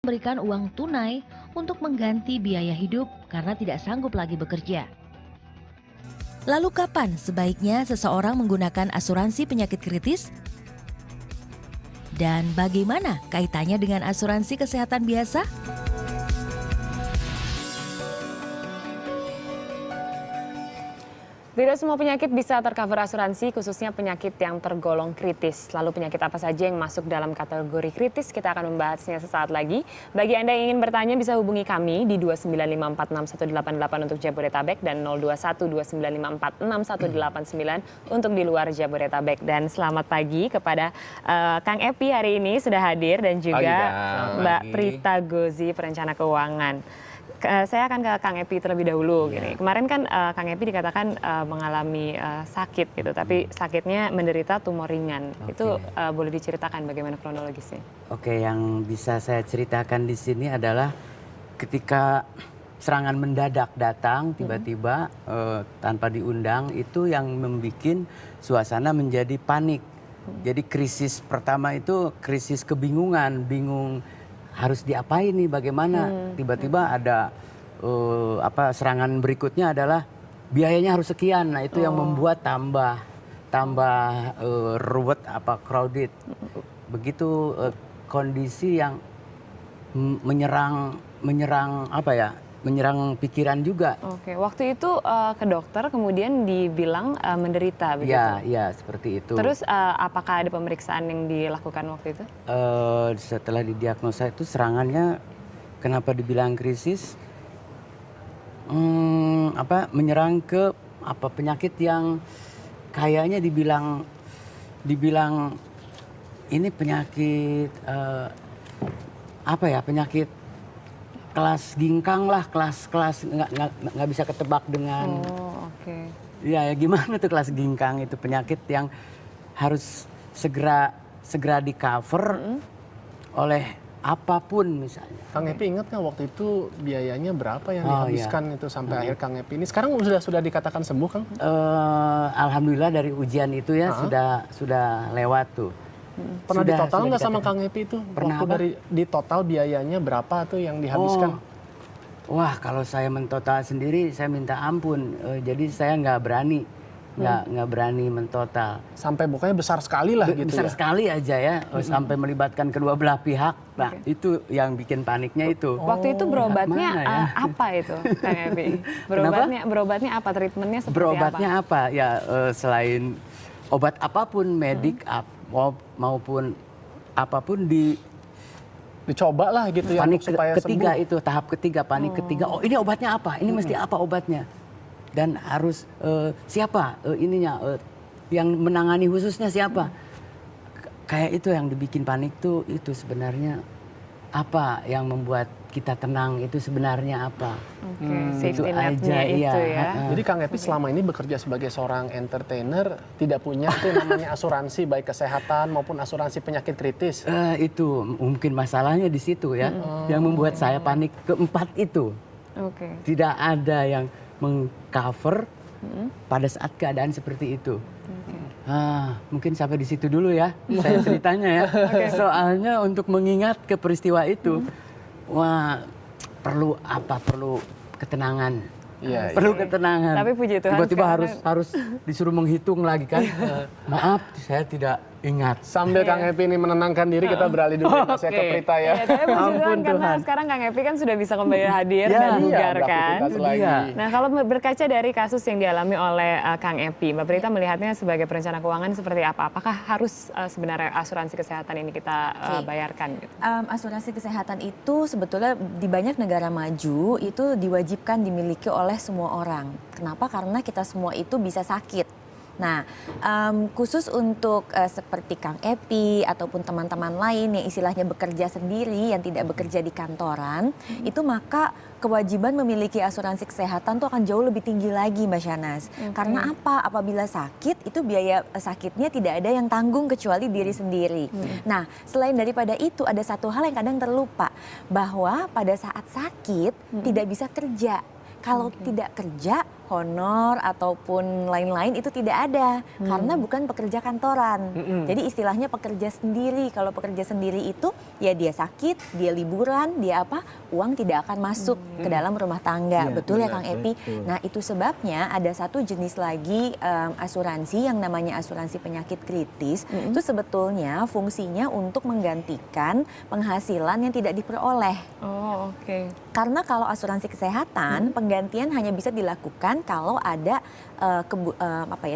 memberikan uang tunai untuk mengganti biaya hidup karena tidak sanggup lagi bekerja. Lalu kapan sebaiknya seseorang menggunakan asuransi penyakit kritis? Dan bagaimana kaitannya dengan asuransi kesehatan biasa? Tidak semua penyakit bisa tercover asuransi, khususnya penyakit yang tergolong kritis. Lalu penyakit apa saja yang masuk dalam kategori kritis? Kita akan membahasnya sesaat lagi. Bagi Anda yang ingin bertanya bisa hubungi kami di 295461188 untuk Jabodetabek dan 021295461189 untuk di luar Jabodetabek. Dan selamat pagi kepada Kang Epi hari ini sudah hadir dan juga Mbak Prita Gozi, perencana keuangan. Saya akan ke Kang Epi terlebih dahulu. Gini. Kemarin kan Kang Epi dikatakan mengalami sakit gitu, tapi sakitnya menderita tumor ringan. Itu boleh diceritakan bagaimana kronologisnya? Oke, yang bisa saya ceritakan di sini adalah ketika serangan mendadak datang tiba-tiba tanpa diundang, itu yang membuat suasana menjadi panik. Jadi krisis pertama itu krisis kebingungan, bingung harus diapain nih, bagaimana tiba-tiba ada serangan berikutnya adalah biayanya harus sekian. Nah itu yang membuat tambah ruwet, crowded. Begitu kondisi yang menyerang pikiran juga. Oke, waktu itu ke dokter kemudian dibilang menderita begitu? Iya, seperti itu. Terus apakah ada pemeriksaan yang dilakukan waktu itu? Setelah didiagnosa itu serangannya, kenapa dibilang krisis? Menyerang ke penyakit yang kayaknya dibilang ini penyakit penyakit kelas ginkang lah, kelas nggak bisa ketebak dengan. Ya gimana tuh kelas ginkang, itu penyakit yang harus segera di cover oleh apapun misalnya. Kang Epi ingat nggak waktu itu biayanya berapa yang dihabiskan itu sampai akhir Kang Epi ini? Sekarang sudah dikatakan sembuh, Kang? Alhamdulillah dari ujian itu ya sudah lewat tuh. Pernah ditotal nggak sama Kang Epi itu? Pernah waktu dari di total biayanya berapa tuh yang dihabiskan? Wah, kalau saya mentotal sendiri saya minta ampun. Jadi saya nggak berani. Nggak berani mentotal. Sampai pokoknya besar sekali lah gitu besar ya? sekali aja ya, sampai melibatkan kedua belah pihak. Nah itu yang bikin paniknya itu. Waktu itu berobatnya apa itu Kang Epi? Berobatnya apa? Treatmentnya seperti berobatnya apa? Ya selain obat apapun, medik maupun apapun dicoba lah gitu ya panik supaya ketiga sembuh. Itu tahap ketiga, panik ketiga. Oh ini obatnya apa? Ini mesti apa obatnya? Dan harus siapa yang menangani khususnya siapa? Kayak itu yang dibikin panik tuh, itu sebenarnya apa yang membuat kita tenang itu sebenarnya apa? Safety net-nya itu ya. Jadi Kang Epi selama ini bekerja sebagai seorang entertainer, tidak punya itu namanya asuransi baik kesehatan maupun asuransi penyakit kritis. Itu mungkin masalahnya di situ ya, yang membuat saya panik keempat itu. Tidak ada yang mengcover pada saat keadaan seperti itu. Mungkin sampai di situ dulu ya saya ceritanya ya. Soalnya untuk mengingat ke peristiwa itu, perlu ketenangan. Perlu ketenangan. Tapi puji Tuhan tiba-tiba harus disuruh menghitung lagi kan. Maaf, saya tidak ingat. Sambil Kang Epi ini menenangkan diri, kita beralih dulu saya ke Prita ya. Tapi puji Tuhan karena sekarang Kang Epi kan sudah bisa kembali hadir dan bugar kan. Nah kalau berkaca dari kasus yang dialami oleh Kang Epi, Mbak Prita melihatnya sebagai perencana keuangan seperti apa? Apakah harus sebenarnya asuransi kesehatan ini kita bayarkan? Gitu? Asuransi kesehatan itu sebetulnya di banyak negara maju itu diwajibkan dimiliki oleh semua orang. Kenapa? Karena kita semua itu bisa sakit. Nah, khusus untuk seperti Kang Epi ataupun teman-teman lain yang istilahnya bekerja sendiri, yang tidak bekerja di kantoran, itu maka kewajiban memiliki asuransi kesehatan itu akan jauh lebih tinggi lagi, Mbak Shanas. Karena apa? Apabila sakit, itu biaya sakitnya tidak ada yang tanggung kecuali diri sendiri. Nah, selain daripada itu, ada satu hal yang kadang terlupa, bahwa pada saat sakit tidak bisa kerja. Kalau tidak kerja, honor ataupun lain-lain itu tidak ada karena bukan pekerja kantoran. Jadi istilahnya pekerja sendiri. Kalau pekerja sendiri itu ya dia sakit, dia liburan, dia apa, uang tidak akan masuk ke dalam rumah tangga. Iya, Betul ya benar, Kang Epi? betul. Nah itu sebabnya ada satu jenis lagi asuransi yang namanya asuransi penyakit kritis. Itu sebetulnya fungsinya untuk menggantikan penghasilan yang tidak diperoleh. Oh, oke. Karena kalau asuransi kesehatan, penggantian hanya bisa dilakukan kalau ada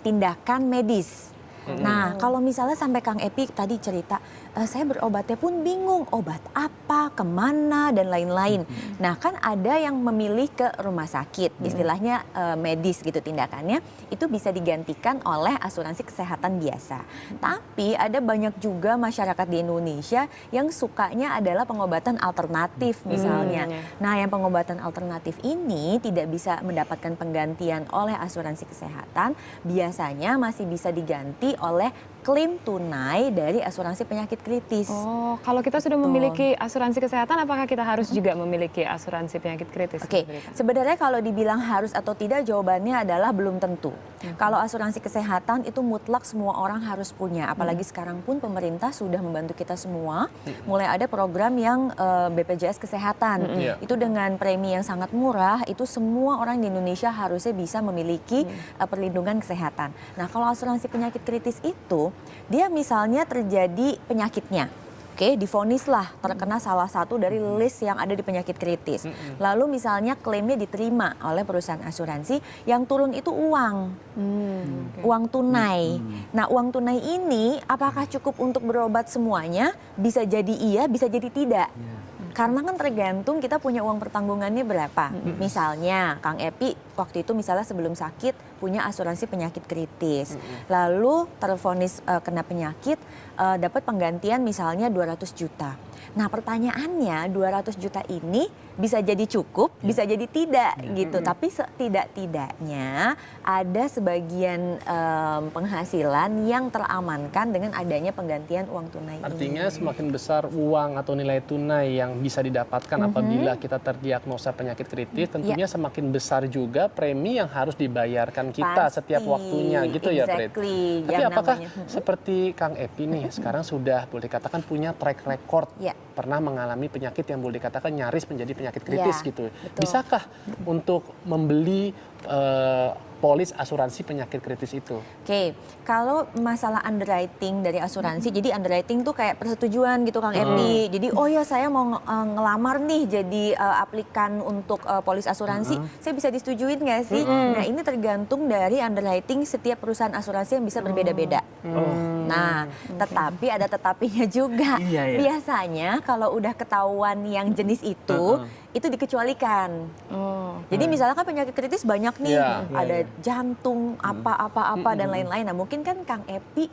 tindakan medis. Nah, kalau misalnya sampai Kang Epi tadi cerita, saya berobatnya pun bingung, obat apa, kemana, dan lain-lain. Nah, kan ada yang memilih ke rumah sakit, istilahnya medis gitu tindakannya, itu bisa digantikan oleh asuransi kesehatan biasa. Tapi ada banyak juga masyarakat di Indonesia yang sukanya adalah pengobatan alternatif misalnya. Nah, yang pengobatan alternatif ini tidak bisa mendapatkan penggantian oleh asuransi kesehatan, biasanya masih bisa diganti oleh klaim tunai dari asuransi penyakit kritis. Oh, kalau kita sudah memiliki asuransi kesehatan, apakah kita harus juga memiliki asuransi penyakit kritis? Oke, sebenarnya kalau dibilang harus atau tidak, jawabannya adalah belum tentu. Kalau asuransi kesehatan itu mutlak semua orang harus punya. Apalagi sekarang pun pemerintah sudah membantu kita semua. Mulai ada program yang BPJS Kesehatan. Itu dengan premi yang sangat murah, itu semua orang di Indonesia harusnya bisa memiliki perlindungan kesehatan. Nah, kalau asuransi penyakit kritis itu, dia misalnya terjadi penyakitnya. Oke, divonislah terkena salah satu dari list yang ada di penyakit kritis. Lalu misalnya klaimnya diterima oleh perusahaan asuransi, yang turun itu uang. Uang tunai. Nah, uang tunai ini apakah cukup untuk berobat semuanya? Bisa jadi iya, bisa jadi tidak. Karena kan tergantung kita punya uang pertanggungannya berapa. Misalnya Kang Epi waktu itu misalnya sebelum sakit punya asuransi penyakit kritis. Lalu tervonis kena penyakit, dapat penggantian misalnya 200 juta. Nah, pertanyaannya 200 juta ini bisa jadi cukup, bisa jadi tidak gitu. Tapi setidak-tidaknya ada sebagian penghasilan yang teramankan dengan adanya penggantian uang tunai Artinya ini. semakin besar uang atau nilai tunai yang bisa didapatkan apabila kita terdiagnosa penyakit kritis, tentunya semakin besar juga premi yang harus dibayarkan kita Pasti, setiap waktunya gitu ya, Prit. exactly. Tapi Yang apakah namanya- seperti Kang Epi nih sekarang sudah boleh dikatakan punya track record Ya. pernah mengalami penyakit yang boleh dikatakan nyaris menjadi penyakit kritis Ya, gitu. betul. Bisakah untuk membeli polis asuransi penyakit kritis itu? Oke, kalau masalah underwriting dari asuransi, jadi underwriting tuh kayak persetujuan gitu Kang Epi. Jadi oh ya saya mau ngelamar nih jadi aplikan untuk polis asuransi, saya bisa disetujuin nggak sih? Nah ini tergantung dari underwriting setiap perusahaan asuransi yang bisa berbeda-beda. Nah, tetapi ada tetapinya juga. Iya, iya. Biasanya kalau udah ketahuan yang jenis itu dikecualikan. Jadi misalnya kan penyakit kritis banyak nih, Iya. ada jantung, apa dan lain-lain. Nah mungkin kan Kang Epi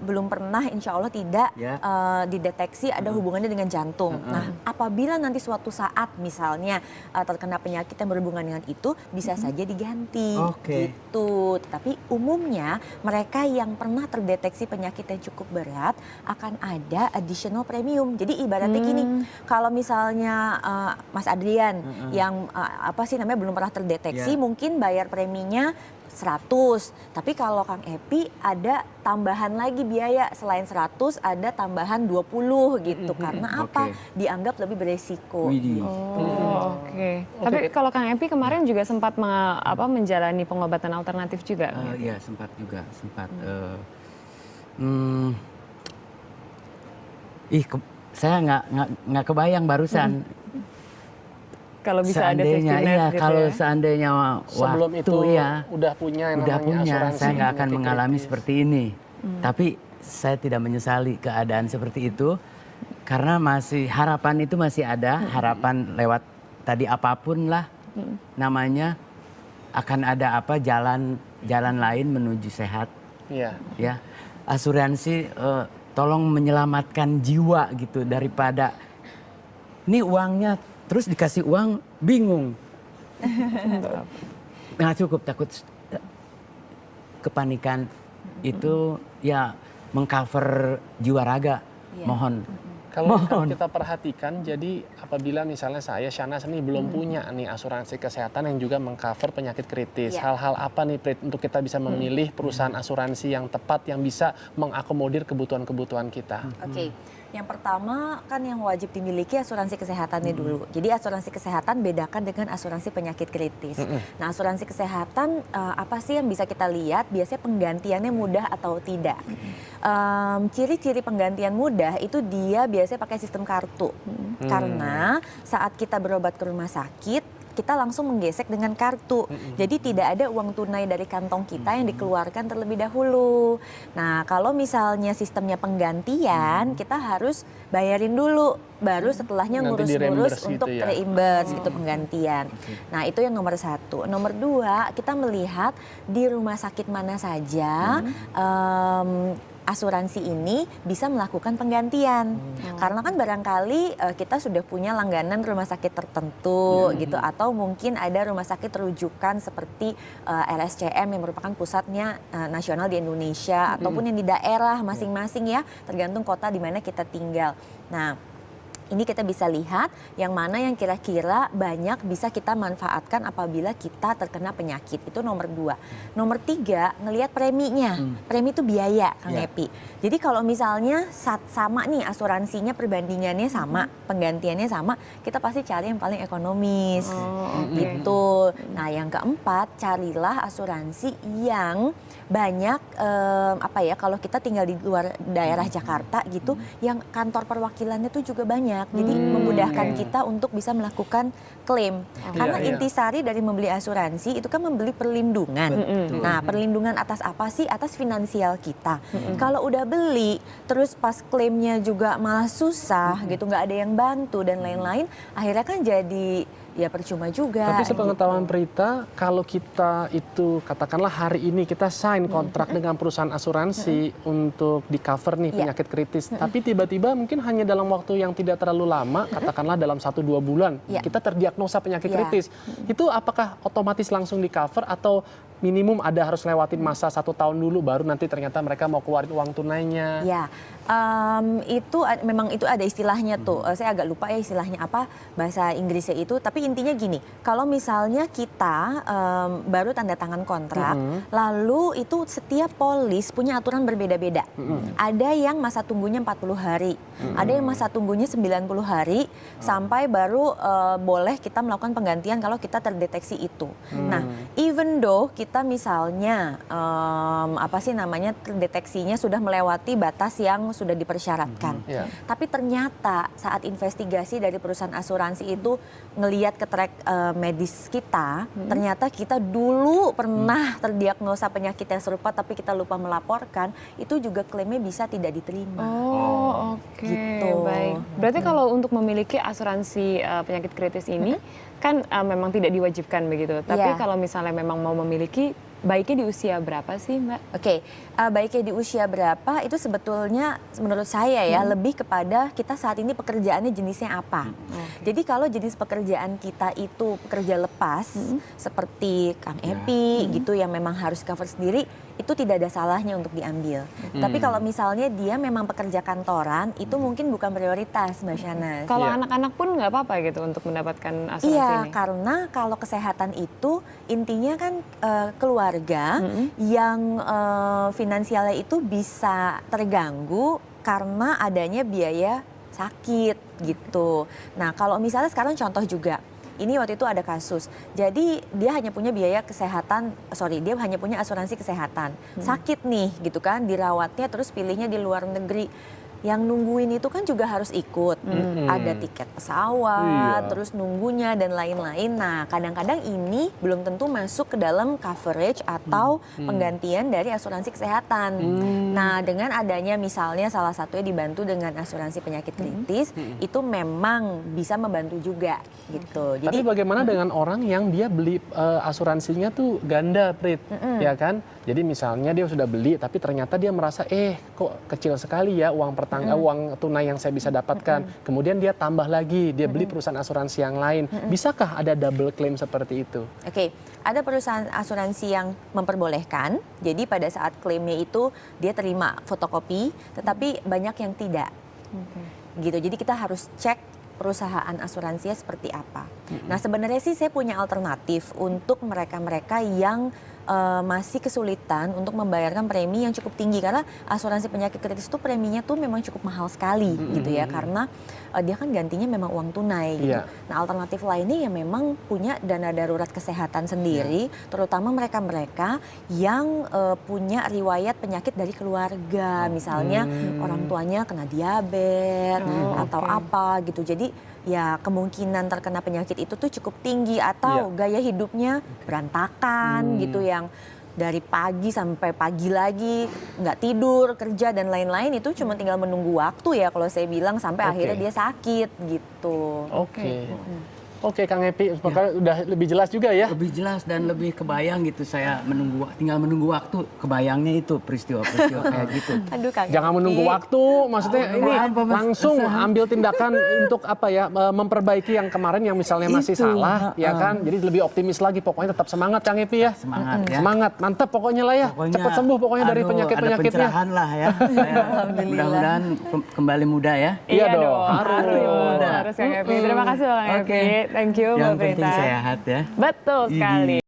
belum pernah, insya Allah tidak Ya. dideteksi ada hubungannya dengan jantung. Nah apabila nanti suatu saat misalnya terkena penyakit yang berhubungan dengan itu, bisa saja diganti. Oke. Gitu. Tapi umumnya mereka yang pernah terdeteksi penyakit yang cukup berat akan ada additional premium. Jadi ibaratnya gini, kalau misalnya Mas Adrian yang belum pernah terdeteksi, Ya. mungkin bayar preminya 100. Tapi kalau Kang Epi ada tambahan lagi biaya, selain 100 ada tambahan 20 gitu. Karena apa? Oke. Dianggap lebih beresiko. Widih. Oh, oke. Tapi kalau Kang Epi kemarin juga sempat menjalani pengobatan alternatif juga. Iya sempat juga sempat. Saya nggak kebayang barusan. Kalau bisa ada safety Seandainya net iya, gitu kalau ya. seandainya Sebelum waktu itu ya udah punya yang udah namanya punya, asuransi saya nggak akan penyakit mengalami kritis. seperti ini. Tapi saya tidak menyesali keadaan seperti itu karena masih harapan itu masih ada, harapan lewat tadi apapun lah namanya akan ada jalan lain menuju sehat. Iya. Ya, asuransi tolong menyelamatkan jiwa gitu daripada ini uangnya terus dikasih uang bingung. Nah cukup takut kepanikan itu ya mengcover jiwa raga. Iya. Mohon Kalau kita perhatikan, jadi apabila misalnya saya, Shahnaz nih belum punya nih asuransi kesehatan yang juga mengcover penyakit kritis. Hal-hal apa nih Prit, untuk kita bisa memilih perusahaan asuransi yang tepat yang bisa mengakomodir kebutuhan-kebutuhan kita? Oke. Yang pertama kan yang wajib dimiliki asuransi kesehatannya dulu. Jadi asuransi kesehatan bedakan dengan asuransi penyakit kritis. Nah, asuransi kesehatan apa sih yang bisa kita lihat? Biasanya penggantiannya mudah atau tidak. Ciri-ciri penggantian mudah itu dia biasanya pakai sistem kartu. Karena saat kita berobat ke rumah sakit, kita langsung menggesek dengan kartu. Jadi tidak ada uang tunai dari kantong kita yang dikeluarkan terlebih dahulu. Nah, kalau misalnya sistemnya penggantian, kita harus bayarin dulu. Baru setelahnya ngurus-ngurus untuk reimburse gitu penggantian. Nah, itu yang nomor 1. Nomor 2, kita melihat di rumah sakit mana saja asuransi ini bisa melakukan penggantian. Karena kan barangkali kita sudah punya langganan rumah sakit tertentu gitu, atau mungkin ada rumah sakit rujukan seperti RSCM yang merupakan pusatnya nasional di Indonesia, ataupun yang di daerah masing-masing ya, tergantung kota di mana kita tinggal. Nah, ini kita bisa lihat yang mana yang kira-kira banyak bisa kita manfaatkan apabila kita terkena penyakit. Itu nomor 2. Nomor 3, ngelihat preminya. Premi itu biaya, Kang Epi. Jadi kalau misalnya sama nih asuransinya, perbandingannya sama, penggantiannya sama, kita pasti cari yang paling ekonomis. Gitu. Nah, yang keempat, carilah asuransi yang banyak kalau kita tinggal di luar daerah Jakarta gitu, yang kantor perwakilannya tuh juga banyak. Jadi memudahkan kita untuk bisa melakukan klaim. Karena intisari dari membeli asuransi itu kan membeli perlindungan. Nah, perlindungan atas apa sih? Atas finansial kita. Kalau udah beli, terus pas klaimnya juga malah susah gitu, nggak ada yang bantu dan lain-lain, akhirnya kan jadi ya percuma juga. Tapi sepengetahuan Prita, kalau kita itu katakanlah hari ini kita sign kontrak dengan perusahaan asuransi untuk di cover nih penyakit kritis, tapi tiba-tiba mungkin hanya dalam waktu yang tidak terlalu lama, katakanlah dalam 1-2 bulan, kita terdiagnosa penyakit kritis, itu apakah otomatis langsung di cover atau minimum ada harus lewatin masa 1 tahun dulu baru nanti ternyata mereka mau keluarin uang tunainya? Ya, itu memang itu ada istilahnya tuh. Saya agak lupa ya istilahnya apa bahasa Inggrisnya itu. Tapi intinya gini, kalau misalnya kita baru tanda tangan kontrak, lalu itu setiap polis punya aturan berbeda-beda. Ada yang masa tunggunya 40 hari, ada yang masa tunggunya 90 hari, sampai baru boleh kita melakukan penggantian kalau kita terdeteksi itu. Nah, even though kita misalnya terdeteksinya sudah melewati batas yang sudah dipersyaratkan. Tapi ternyata saat investigasi dari perusahaan asuransi itu ngelihat ke track medis kita, ternyata kita dulu pernah terdiagnosa penyakit yang serupa tapi kita lupa melaporkan, itu juga klaimnya bisa tidak diterima. Oh, oke. Gitu. Baik. Berarti kalau untuk memiliki asuransi penyakit kritis ini kan memang tidak diwajibkan begitu. Tapi kalau misalnya memang mau memiliki, baiknya di usia berapa sih, Mbak? Oke, baiknya di usia berapa itu sebetulnya menurut saya ya lebih kepada kita saat ini pekerjaannya jenisnya apa. Jadi kalau jenis pekerjaan kita itu pekerja lepas seperti Kang Epi gitu yang memang harus cover sendiri, itu tidak ada salahnya untuk diambil. Tapi kalau misalnya dia memang pekerja kantoran, itu mungkin bukan prioritas, Mbak Shahnaz. Kalau anak-anak pun nggak apa-apa gitu untuk mendapatkan asuransi ini? Iya, karena kalau kesehatan itu intinya kan keluarga yang finansialnya itu bisa terganggu karena adanya biaya sakit gitu. Nah, kalau misalnya sekarang contoh juga, ini waktu itu ada kasus. Jadi dia hanya punya biaya kesehatan, dia hanya punya asuransi kesehatan. Sakit nih gitu kan, dirawatnya terus pilihnya di luar negeri. Yang nungguin itu kan juga harus ikut. Ada tiket pesawat, terus nunggunya dan lain-lain. Nah, kadang-kadang ini belum tentu masuk ke dalam coverage atau penggantian dari asuransi kesehatan. Nah, dengan adanya misalnya salah satunya dibantu dengan asuransi penyakit kritis, itu memang bisa membantu juga gitu. Jadi, tapi bagaimana dengan orang yang dia beli asuransinya tuh ganda, Prit, ya kan? Jadi misalnya dia sudah beli, tapi ternyata dia merasa kok kecil sekali ya uang uang tunai yang saya bisa dapatkan. Kemudian dia tambah lagi, dia beli perusahaan asuransi yang lain. Bisakah ada double claim seperti itu? Oke, ada perusahaan asuransi yang memperbolehkan. Jadi pada saat klaimnya itu dia terima fotokopi, tetapi banyak yang tidak. gitu. Jadi kita harus cek perusahaan asuransinya seperti apa. Nah sebenarnya sih saya punya alternatif untuk mereka-mereka yang masih kesulitan untuk membayarkan premi yang cukup tinggi, karena asuransi penyakit kritis itu preminya tuh memang cukup mahal sekali gitu ya, karena dia kan gantinya memang uang tunai gitu. Nah alternatif lainnya yang memang punya dana darurat kesehatan sendiri, terutama mereka-mereka yang punya riwayat penyakit dari keluarga, misalnya orang tuanya kena diabetes atau apa gitu. Jadi ya kemungkinan terkena penyakit itu tuh cukup tinggi, atau gaya hidupnya berantakan gitu, yang dari pagi sampai pagi lagi nggak tidur, kerja dan lain-lain, itu cuma tinggal menunggu waktu ya kalau saya bilang, sampai akhirnya dia sakit gitu. Oke, Kang Epi, udah lebih jelas juga ya. Lebih jelas dan lebih kebayang gitu, saya tinggal menunggu waktu, kebayangnya itu peristiwa-peristiwa kayak gitu. Aduh, Kang Jangan Epi. menunggu waktu, maksudnya ini langsung ambil tindakan untuk apa ya, memperbaiki yang kemarin yang misalnya masih salah, ya kan. Jadi lebih optimis lagi, pokoknya tetap semangat Kang Epi ya. Semangat ya. Semangat, mantap pokoknya lah ya. Cepat sembuh pokoknya dari penyakit-penyakitnya. Ada pencerahan lah ya. Mudah-mudahan kembali muda ya. Iya dong, harus Kang Epi. Terima kasih loh Kang Epi. Thank you Yang Mbak penting Prita. sehat ya. Betul sekali.